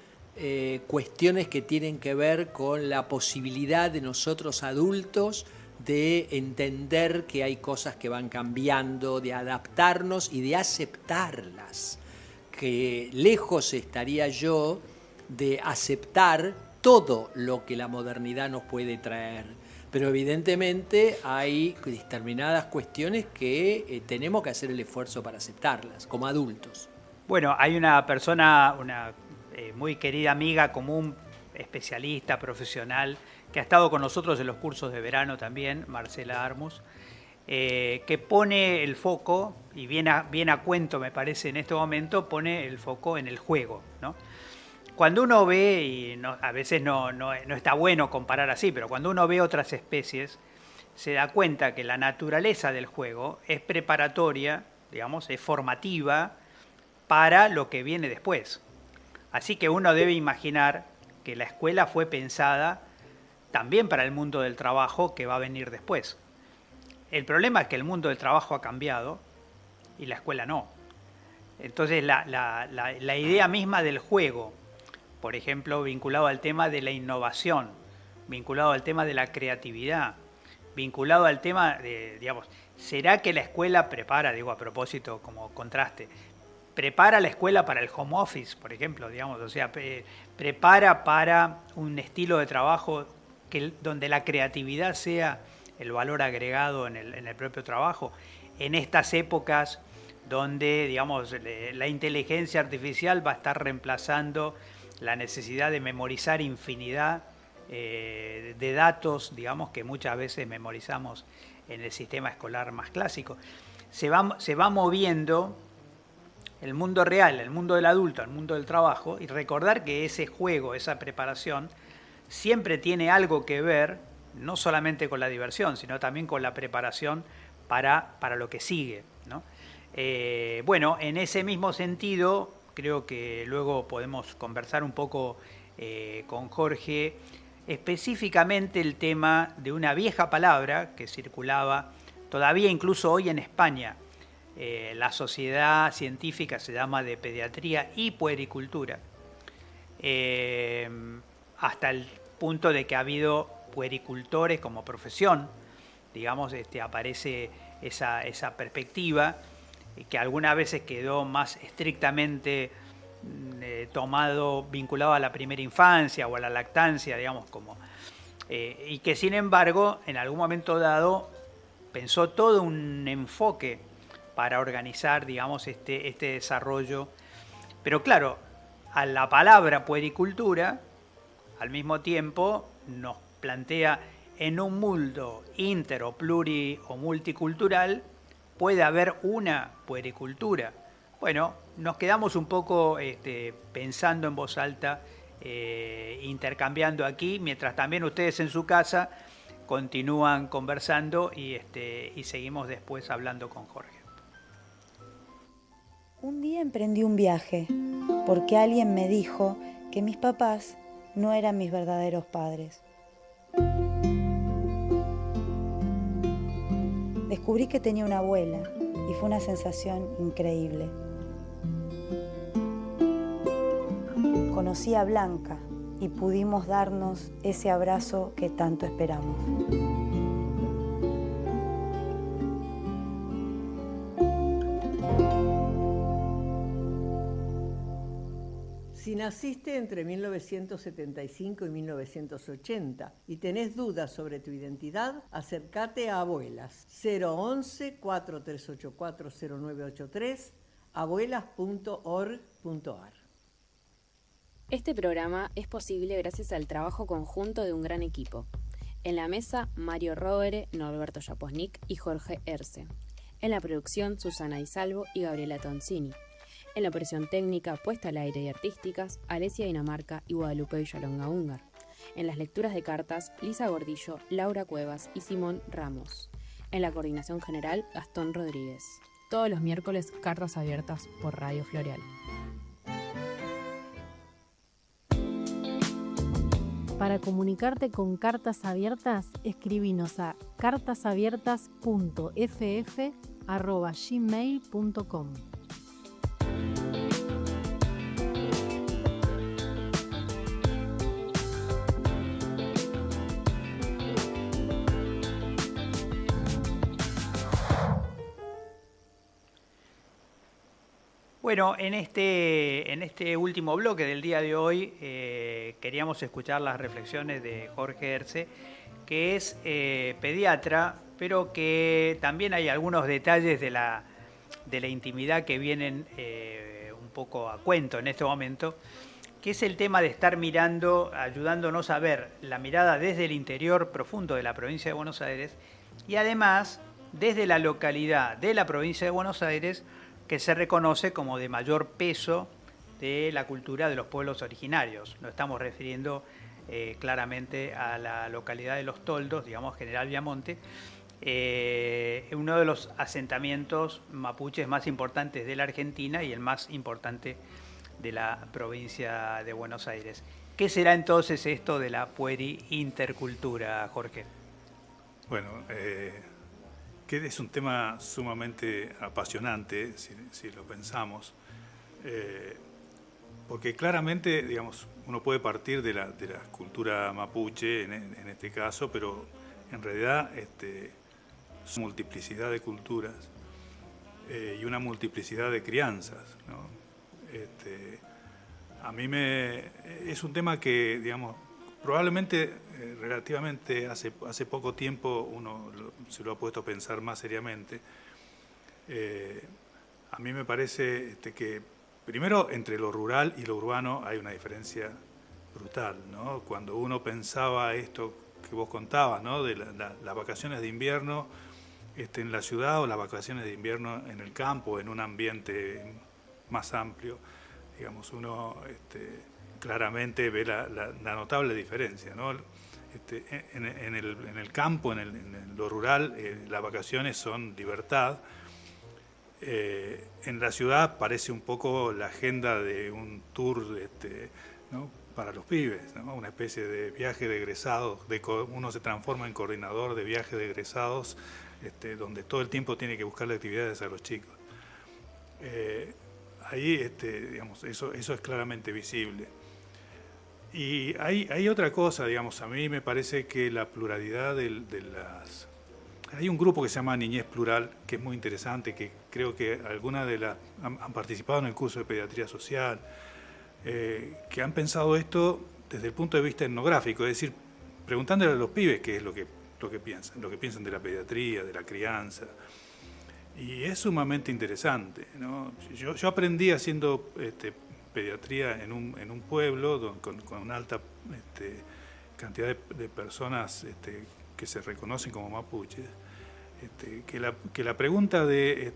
cuestiones que tienen que ver con la posibilidad de nosotros adultos de entender que hay cosas que van cambiando, de adaptarnos y de aceptarlas? Que lejos estaría yo de aceptar todo lo que la modernidad nos puede traer. Pero evidentemente hay determinadas cuestiones que tenemos que hacer el esfuerzo para aceptarlas, como adultos. Bueno, hay una persona, una muy querida amiga común, especialista, profesional, que ha estado con nosotros en los cursos de verano también, Marcela Armus, que pone el foco, y bien a cuento me parece en este momento, pone el foco en el juego, ¿no? Cuando uno ve, y a veces no está bueno comparar así, pero cuando uno ve otras especies, se da cuenta que la naturaleza del juego es preparatoria, digamos, es formativa para lo que viene después. Así que uno debe imaginar que la escuela fue pensada también para el mundo del trabajo que va a venir después. El problema es que el mundo del trabajo ha cambiado y la escuela no. Entonces la idea misma del juego, por ejemplo, vinculado al tema de la innovación, vinculado al tema de la creatividad, vinculado al tema de, digamos, ¿será que la escuela prepara, digo a propósito como contraste, prepara la escuela para el home office, por ejemplo, digamos, o sea, prepara para un estilo de trabajo donde la creatividad sea el valor agregado en el propio trabajo? En estas épocas donde, digamos, la inteligencia artificial va a estar reemplazando la necesidad de memorizar infinidad de datos, digamos, que muchas veces memorizamos en el sistema escolar más clásico. Se va moviendo el mundo real, el mundo del adulto, el mundo del trabajo, y recordar que ese juego, esa preparación, siempre tiene algo que ver, no solamente con la diversión, sino también con la preparación para lo que sigue, ¿no? Bueno, en ese mismo sentido, creo que luego podemos conversar un poco con Jorge, específicamente el tema de una vieja palabra que circulaba todavía incluso hoy en España. La sociedad científica se llama de pediatría y puericultura, hasta el punto de que ha habido puericultores como profesión, digamos, aparece esa perspectiva, que algunas veces quedó más estrictamente vinculado a la primera infancia o a la lactancia, digamos, y que sin embargo en algún momento dado pensó todo un enfoque para organizar, digamos, este desarrollo. Pero claro, a la palabra puericultura, al mismo tiempo nos plantea en un mundo inter o pluri o multicultural, puede haber una puericultura. Bueno, nos quedamos un poco pensando en voz alta, intercambiando aquí, mientras también ustedes en su casa continúan conversando y seguimos después hablando con Jorge. Un día emprendí un viaje porque alguien me dijo que mis papás no eran mis verdaderos padres. Descubrí que tenía una abuela y fue una sensación increíble. Conocí a Blanca y pudimos darnos ese abrazo que tanto esperamos. Si naciste entre 1975 y 1980 y tenés dudas sobre tu identidad, acércate a Abuelas 011-4384-0983, abuelas.org.ar. Este programa es posible gracias al trabajo conjunto de un gran equipo. En la mesa, Mario Rovere, Norberto Japosnik y Jorge Erce. En la producción, Susana Di Salvo y Gabriela Toncini. En la operación técnica, puesta al aire y artísticas, Alesia Dinamarca y Guadalupe Villalonga Ungar. En las lecturas de cartas, Lisa Gordillo, Laura Cuevas y Simón Ramos. En la coordinación general, Gastón Rodríguez. Todos los miércoles, cartas abiertas por Radio Floreal. Para comunicarte con Cartas Abiertas, escribinos a cartasabiertas.ff@gmail.com. Bueno, en este último bloque del día de hoy queríamos escuchar las reflexiones de Jorge Erce, que es pediatra, pero que también hay algunos detalles de la intimidad que vienen un poco a cuento en este momento, que es el tema de estar mirando, ayudándonos a ver la mirada desde el interior profundo de la provincia de Buenos Aires y además desde la localidad de la provincia de Buenos Aires que se reconoce como de mayor peso de la cultura de los pueblos originarios. Nos estamos refiriendo claramente a la localidad de Los Toldos, digamos General Viamonte, uno de los asentamientos mapuches más importantes de la Argentina y el más importante de la provincia de Buenos Aires. ¿Qué será entonces esto de la pueri-intercultura, Jorge? Bueno, que es un tema sumamente apasionante, si lo pensamos, porque claramente, digamos, uno puede partir de la cultura mapuche en este caso, pero en realidad es una multiplicidad de culturas y una multiplicidad de crianzas, ¿no? A mí es un tema que, digamos, probablemente relativamente hace poco tiempo uno se lo ha puesto a pensar más seriamente. A mí me parece que primero entre lo rural y lo urbano hay una diferencia brutal, ¿no? Cuando uno pensaba esto que vos contabas, ¿no? De las vacaciones de invierno en la ciudad o las vacaciones de invierno en el campo, en un ambiente más amplio, digamos, uno claramente ve la notable diferencia, ¿no? En el campo, en lo rural, las vacaciones son libertad. En la ciudad parece un poco la agenda de un tour, ¿no? Para los pibes, ¿no? Una especie de viaje de egresados, uno se transforma en coordinador de viajes de egresados, donde todo el tiempo tiene que buscarle actividades a los chicos. Ahí, digamos, eso es claramente visible. Y hay otra cosa, digamos, a mí me parece que la pluralidad Hay un grupo que se llama Niñez Plural, que es muy interesante, que creo que algunas de las han participado en el curso de Pediatría Social, que han pensado esto desde el punto de vista etnográfico, es decir, preguntándole a los pibes qué es lo que piensan de la pediatría, de la crianza. Y es sumamente interesante, ¿no? Yo aprendí haciendo pediatría en un pueblo con una alta cantidad de personas que se reconocen como mapuches, que la pregunta de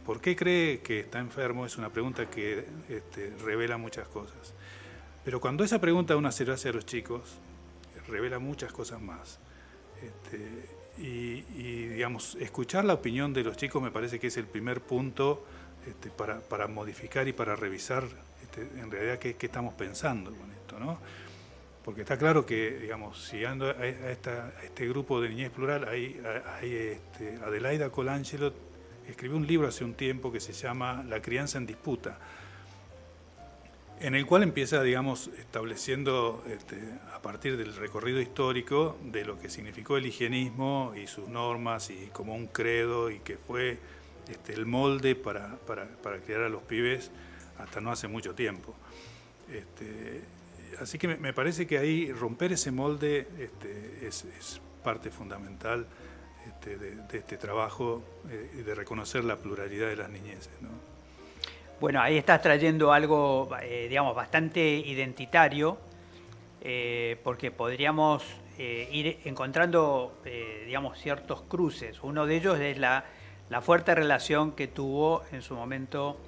¿por qué cree que está enfermo? Es una pregunta que revela muchas cosas. Pero cuando esa pregunta uno se lo hace a los chicos, revela muchas cosas más. Digamos, escuchar la opinión de los chicos me parece que es el primer punto para modificar y para revisar en realidad qué estamos pensando con esto, ¿no? Porque está claro que, digamos, siguiendo a este grupo de niñez plural, Adelaida Colangelo escribió un libro hace un tiempo que se llama La crianza en disputa, en el cual empieza, digamos, estableciendo a partir del recorrido histórico de lo que significó el higienismo y sus normas y como un credo y que fue el molde para criar a los pibes hasta no hace mucho tiempo. Así que me parece que ahí romper ese molde es parte fundamental de este trabajo y de reconocer la pluralidad de las niñeces, ¿no? Bueno, ahí estás trayendo algo, digamos, bastante identitario, porque podríamos ir encontrando, digamos, ciertos cruces. Uno de ellos es la fuerte relación que tuvo en su momento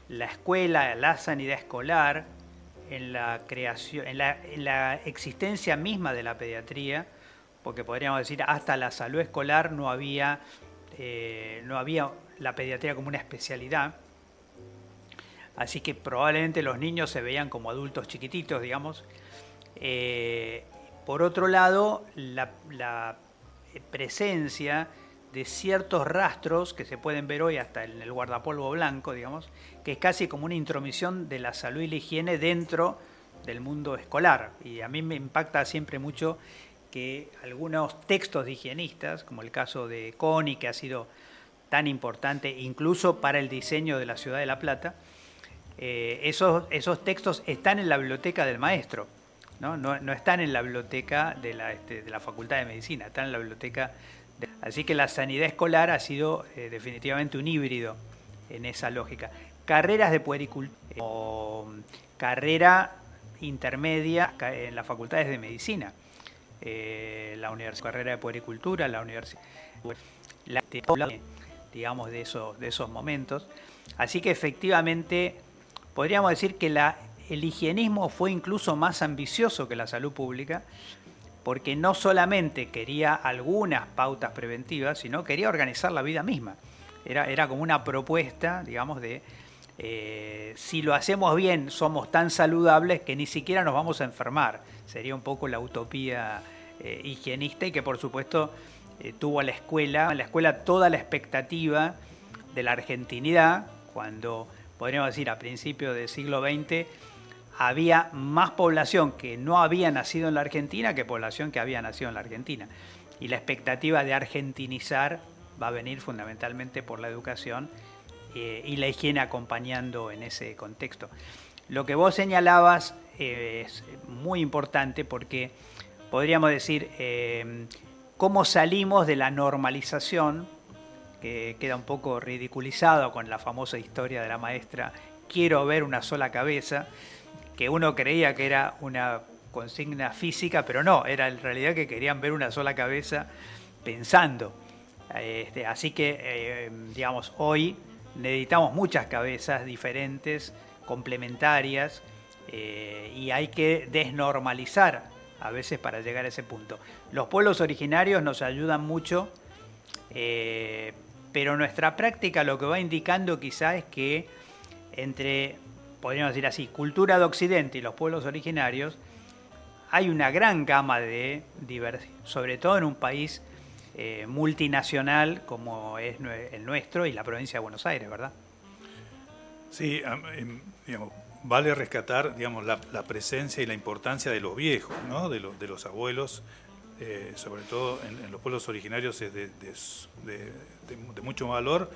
la escuela, la sanidad escolar, en la creación, en la existencia misma de la pediatría, porque podríamos decir hasta la salud escolar no había la pediatría como una especialidad. Así que probablemente los niños se veían como adultos chiquititos, digamos. Por otro lado, la presencia de ciertos rastros que se pueden ver hoy hasta en el guardapolvo blanco, digamos, que es casi como una intromisión de la salud y la higiene dentro del mundo escolar. Y a mí me impacta siempre mucho que algunos textos de higienistas, como el caso de Coni, que ha sido tan importante incluso para el diseño de la ciudad de La Plata, esos textos están en la biblioteca del maestro, no están en la biblioteca de la Facultad de Medicina, están en la biblioteca. Así que la sanidad escolar ha sido definitivamente un híbrido en esa lógica. Carreras de puericultura o carrera intermedia en las facultades de medicina, la universidad, carrera de puericultura, la universidad, digamos, de esos momentos. Así que efectivamente podríamos decir que el higienismo fue incluso más ambicioso que la salud pública, porque no solamente quería algunas pautas preventivas, sino quería organizar la vida misma. Era como una propuesta, digamos, de si lo hacemos bien, somos tan saludables que ni siquiera nos vamos a enfermar. Sería un poco la utopía higienista, y que por supuesto tuvo en la escuela toda la expectativa de la argentinidad, cuando, podríamos decir, a principios del siglo XX, había más población que no había nacido en la Argentina que población que había nacido en la Argentina. Y la expectativa de argentinizar va a venir fundamentalmente por la educación y la higiene acompañando en ese contexto. Lo que vos señalabas es muy importante, porque podríamos decir cómo salimos de la normalización, que queda un poco ridiculizado con la famosa historia de la maestra "quiero ver una sola cabeza", que uno creía que era una consigna física, pero no, era en realidad que querían ver una sola cabeza pensando. Así que, digamos, hoy necesitamos muchas cabezas diferentes, complementarias, y hay que desnormalizar a veces para llegar a ese punto. Los pueblos originarios nos ayudan mucho, pero nuestra práctica lo que va indicando quizá es que entre, podríamos decir así, cultura de Occidente y los pueblos originarios, hay una gran gama de diversidad, sobre todo en un país multinacional como es el nuestro y la provincia de Buenos Aires, ¿verdad? Sí, digamos, vale rescatar, digamos, la presencia y la importancia de los viejos, ¿no? de los abuelos, sobre todo en los pueblos originarios es de mucho valor,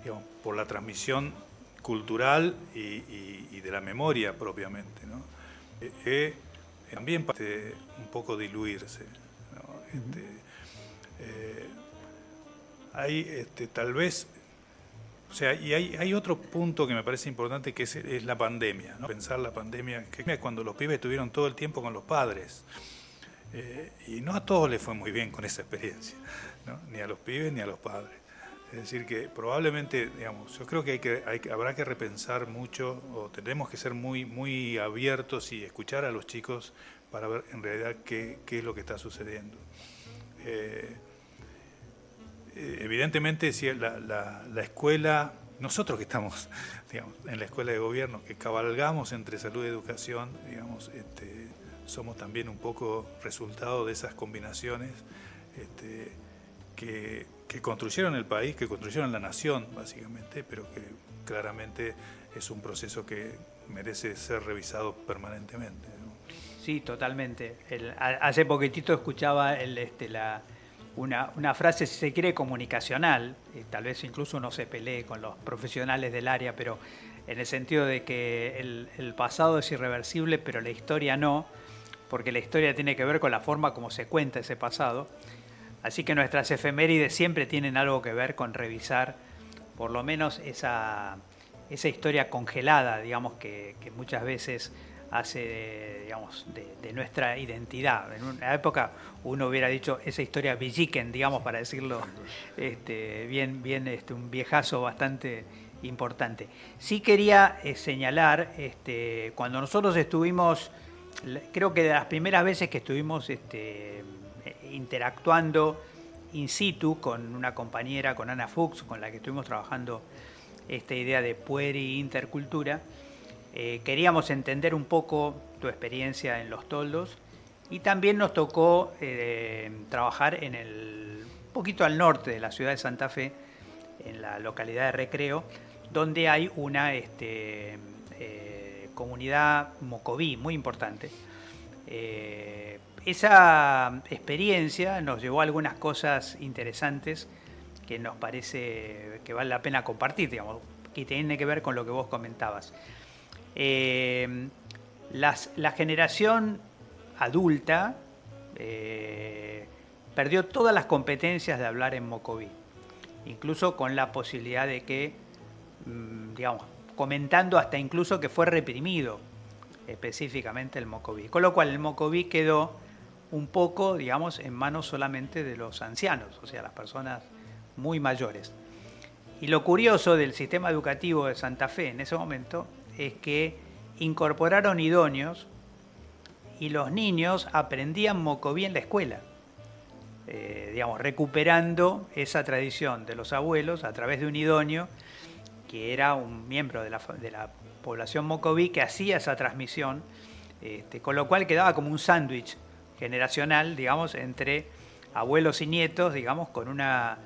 digamos, por la transmisión cultural y de la memoria propiamente, ¿no? También parte un poco diluirse, ¿no? Hay tal vez, o sea, y hay otro punto que me parece importante, que es la pandemia, ¿no? Pensar la pandemia, que cuando los pibes estuvieron todo el tiempo con los padres, y no a todos les fue muy bien con esa experiencia, ¿no? Ni a los pibes ni a los padres. Es decir, que probablemente, digamos, yo creo que habrá que repensar mucho, o tenemos que ser muy, muy abiertos y escuchar a los chicos para ver en realidad qué es lo que está sucediendo. Evidentemente, si la escuela, nosotros que estamos, digamos, en la escuela de gobierno, que cabalgamos entre salud y educación, digamos, somos también un poco resultado de esas combinaciones que construyeron el país, que construyeron la nación, básicamente, pero que claramente es un proceso que merece ser revisado permanentemente, ¿no? Sí, totalmente. Hace poquitito escuchaba una frase, si se quiere, comunicacional, tal vez incluso uno se pelee con los profesionales del área, pero en el sentido de que el pasado es irreversible, pero la historia no, porque la historia tiene que ver con la forma como se cuenta ese pasado. Así que nuestras efemérides siempre tienen algo que ver con revisar por lo menos esa historia congelada, digamos, que muchas veces hace de nuestra identidad. En una época uno hubiera dicho esa historia Villiquen, digamos, para decirlo bien un viejazo bastante importante. Sí quería señalar, cuando nosotros estuvimos, creo que de las primeras veces que estuvimos interactuando in situ con una compañera, con Ana Fuchs, con la que estuvimos trabajando esta idea de pueri intercultura, queríamos entender un poco tu experiencia en Los Toldos y también nos tocó trabajar un poquito al norte de la ciudad de Santa Fe, en la localidad de Recreo, donde hay una comunidad mocoví muy importante. Esa experiencia nos llevó a algunas cosas interesantes que nos parece que vale la pena compartir, digamos, que tiene que ver con lo que vos comentabas. La generación adulta perdió todas las competencias de hablar en mocoví, incluso con la posibilidad de que, digamos, comentando hasta incluso que fue reprimido específicamente el mocoví, con lo cual el mocoví quedó un poco, digamos, en manos solamente de los ancianos, o sea, las personas muy mayores. Y lo curioso del sistema educativo de Santa Fe en ese momento es que incorporaron idóneos y los niños aprendían mocoví en la escuela, digamos, recuperando esa tradición de los abuelos a través de un idóneo que era un miembro de la población mocoví que hacía esa transmisión, con lo cual quedaba como un sándwich generacional, digamos, entre abuelos y nietos, digamos, con una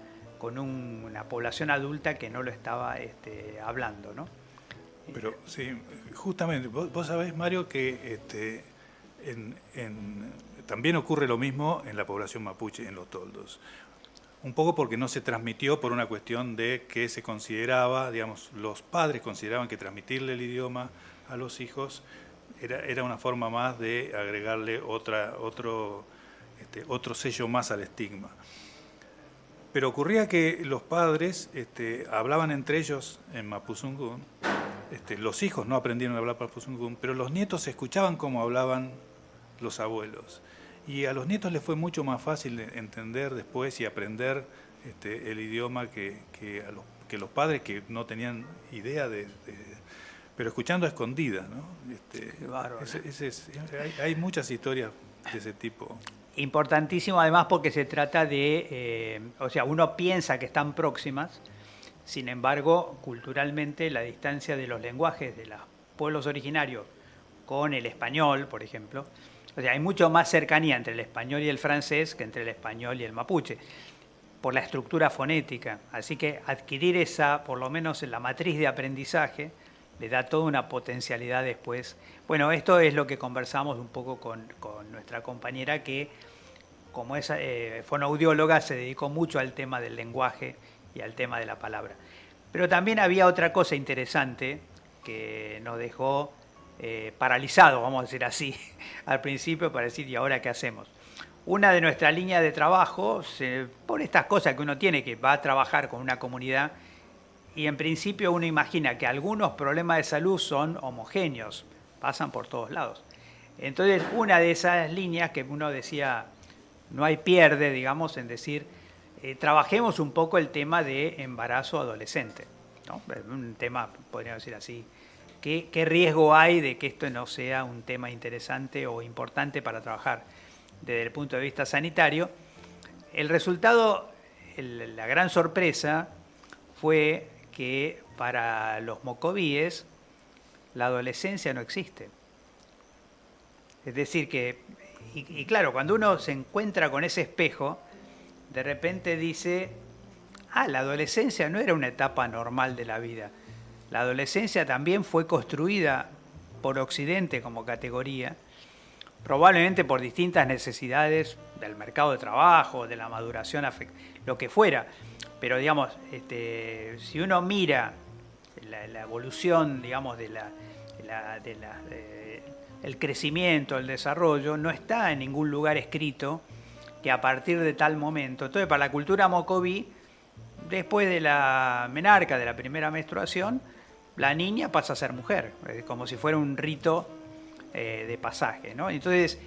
población adulta que no lo estaba hablando, ¿no? Pero sí, justamente, vos sabés, Mario, que también ocurre lo mismo en la población mapuche, en Los Toldos. Un poco porque no se transmitió por una cuestión de que se consideraba, digamos, los padres consideraban que transmitirle el idioma a los hijos era una forma más de agregarle otro sello más al estigma. Pero ocurría que los padres hablaban entre ellos en mapuzungún, los hijos no aprendieron a hablar mapuzungún, pero los nietos escuchaban cómo hablaban los abuelos. Y a los nietos les fue mucho más fácil entender después y aprender el idioma que los padres que no tenían idea pero escuchando a escondidas, ¿no? Qué bárbaro. Hay muchas historias de ese tipo. Importantísimo además porque se trata de, o sea, uno piensa que están próximas, sin embargo, culturalmente la distancia de los lenguajes de los pueblos originarios con el español, por ejemplo, o sea, hay mucho más cercanía entre el español y el francés que entre el español y el mapuche, por la estructura fonética. Así que adquirir esa, por lo menos en la matriz de aprendizaje, le da toda una potencialidad después. Bueno, esto es lo que conversamos un poco con nuestra compañera que, como es fonoaudióloga, se dedicó mucho al tema del lenguaje y al tema de la palabra. Pero también había otra cosa interesante que nos dejó paralizado, vamos a decir así, al principio para decir, ¿y ahora qué hacemos? Una de nuestras líneas de trabajo, por estas cosas que uno tiene, que va a trabajar con una comunidad, y en principio uno imagina que algunos problemas de salud son homogéneos, pasan por todos lados. Entonces, una de esas líneas que uno decía, no hay pierde, digamos, en decir, trabajemos un poco el tema de embarazo adolescente, ¿no? Un tema, podríamos decir así, ¿qué riesgo hay de que esto no sea un tema interesante o importante para trabajar desde el punto de vista sanitario? el resultado, la gran sorpresa fue que para los mocovíes la adolescencia no existe. Es decir que, y claro, cuando uno se encuentra con ese espejo, de repente dice, la adolescencia no era una etapa normal de la vida. La adolescencia también fue construida por Occidente como categoría, probablemente por distintas necesidades del mercado de trabajo, de la maduración lo que fuera. Pero digamos, si uno mira la evolución, digamos, el crecimiento, el desarrollo, no está en ningún lugar escrito que a partir de tal momento. Entonces, para la cultura mocoví, después de la menarca, de la primera menstruación, la niña pasa a ser mujer, como si fuera un rito de pasaje, ¿no? Entonces,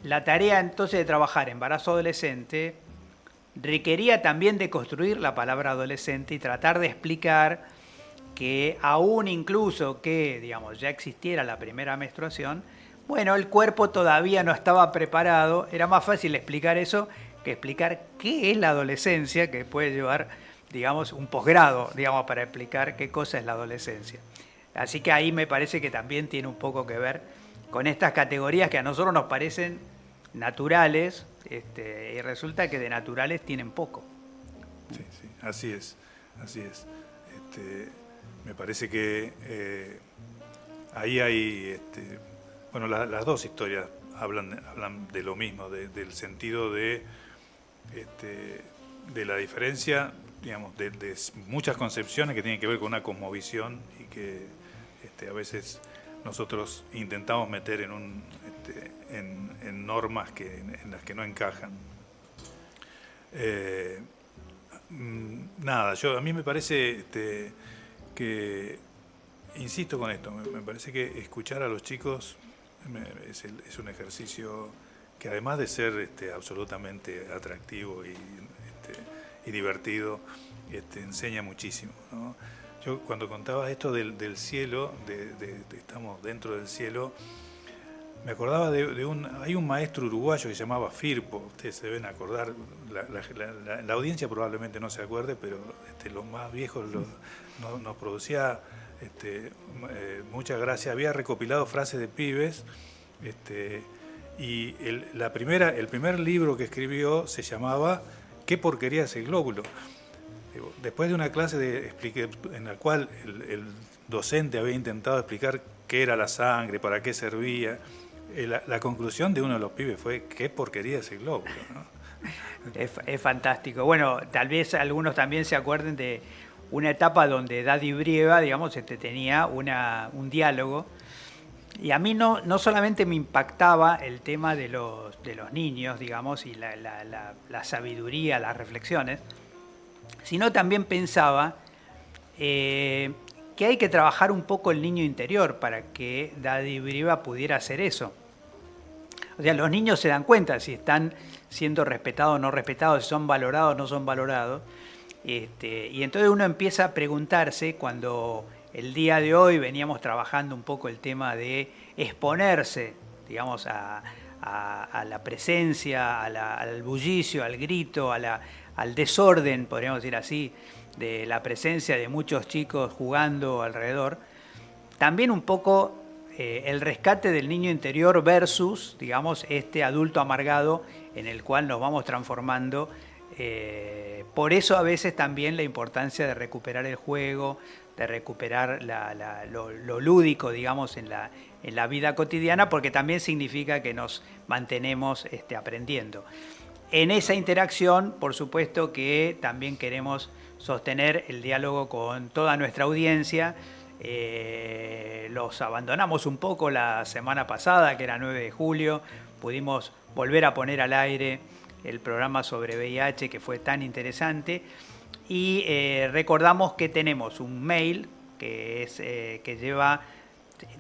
la tarea entonces de trabajar embarazo adolescente requería también de construir la palabra adolescente y tratar de explicar que aún incluso que, digamos, ya existiera la primera menstruación, bueno, el cuerpo todavía no estaba preparado. Era más fácil explicar eso que explicar qué es la adolescencia, que puede llevar, digamos, un posgrado, digamos, para explicar qué cosa es la adolescencia. Así que ahí me parece que también tiene un poco que ver con estas categorías que a nosotros nos parecen naturales, y resulta que de naturales tienen poco. Sí, sí, así es, así es. Me parece que ahí hay, bueno, las dos historias hablan de lo mismo, del sentido de la diferencia, digamos, de muchas concepciones que tienen que ver con una cosmovisión y que a veces nosotros intentamos meter en normas en las que no encajan. Nada, a mí me parece que, insisto con esto, me parece que escuchar a los chicos es un ejercicio que, además de ser absolutamente atractivo y divertido, enseña muchísimo, ¿no? Yo cuando contaba esto del cielo, estamos dentro del cielo, me acordaba hay un maestro uruguayo que se llamaba Firpo, ustedes se deben acordar, la audiencia probablemente no se acuerde, pero los más viejos nos producía mucha gracia. Había recopilado frases de pibes, y el primer libro que escribió se llamaba ¿Qué porquería es el glóbulo? Después de una clase en la cual el docente había intentado explicar qué era la sangre, para qué servía, la conclusión de uno de los pibes fue ¿qué porquería es el glóbulo? ¿No? Es fantástico. Bueno, tal vez algunos también se acuerden de una etapa donde Daddy Brieva, digamos, tenía un diálogo, y a mí no solamente me impactaba el tema de los niños, digamos, y la sabiduría, las reflexiones, sino también pensaba que hay que trabajar un poco el niño interior para que Daddy Brieva pudiera hacer eso. O sea, los niños se dan cuenta si están siendo respetados o no respetados, si son valorados o no son valorados. Y entonces uno empieza a preguntarse, cuando el día de hoy veníamos trabajando un poco el tema de exponerse, digamos, a la presencia, al bullicio, al grito, al desorden, podríamos decir así, de la presencia de muchos chicos jugando alrededor, también un poco el rescate del niño interior versus, digamos, este adulto amargado en el cual nos vamos transformando. Por eso a veces también la importancia de recuperar el juego, de recuperar lo lúdico, digamos, en la vida cotidiana, porque también significa que nos mantenemos aprendiendo. En esa interacción, por supuesto que también queremos sostener el diálogo con toda nuestra audiencia. Los abandonamos un poco la semana pasada, que era 9 de julio, pudimos volver a poner al aire el programa sobre VIH, que fue tan interesante, y recordamos que tenemos un mail que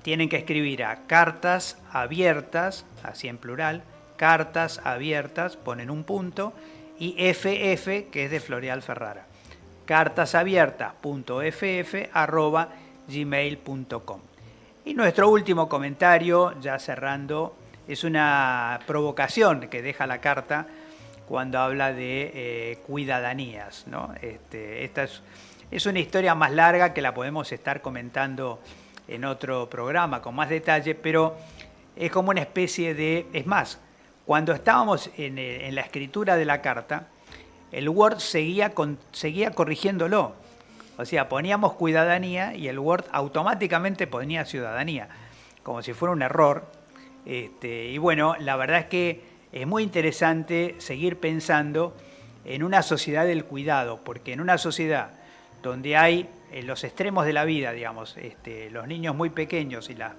tienen que escribir a cartas abiertas, así en plural, cartas abiertas, ponen un punto, y FF, que es de Floreal Ferrara, cartasabiertas.ff@gmail.com. Y nuestro último comentario, ya cerrando, es una provocación que deja la carta cuando habla de cuidadanías, ¿no? Esta es una historia más larga que la podemos estar comentando en otro programa con más detalle, pero es como una especie de... Es más, cuando estábamos en la escritura de la carta, el Word seguía corrigiéndolo. O sea, poníamos cuidadanía y el Word automáticamente ponía ciudadanía, como si fuera un error. Y bueno, la verdad es que es muy interesante seguir pensando en una sociedad del cuidado, porque en una sociedad donde hay en los extremos de la vida, digamos, los niños muy pequeños y las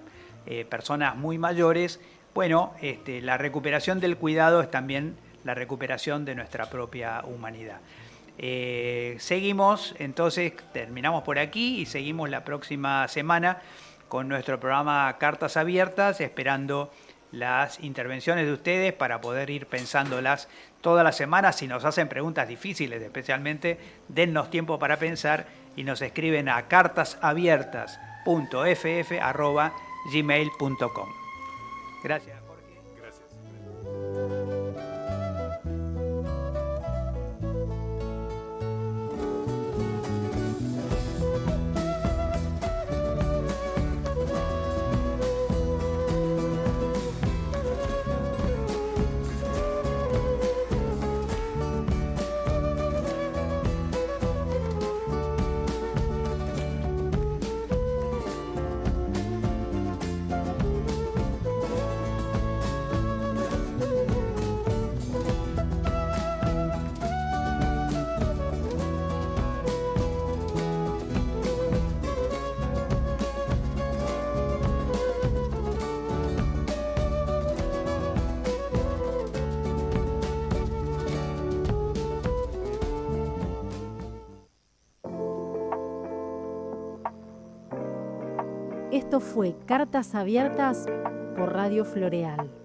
personas muy mayores, bueno, la recuperación del cuidado es también la recuperación de nuestra propia humanidad. Seguimos, entonces terminamos por aquí y seguimos la próxima semana con nuestro programa Cartas Abiertas, esperando las intervenciones de ustedes para poder ir pensándolas todas las semanas. Si nos hacen preguntas difíciles, especialmente, dennos tiempo para pensar y nos escriben a cartasabiertas.ff@gmail.com. Gracias, Jorge. Gracias. Esto fue Cartas Abiertas por Radio Floreal.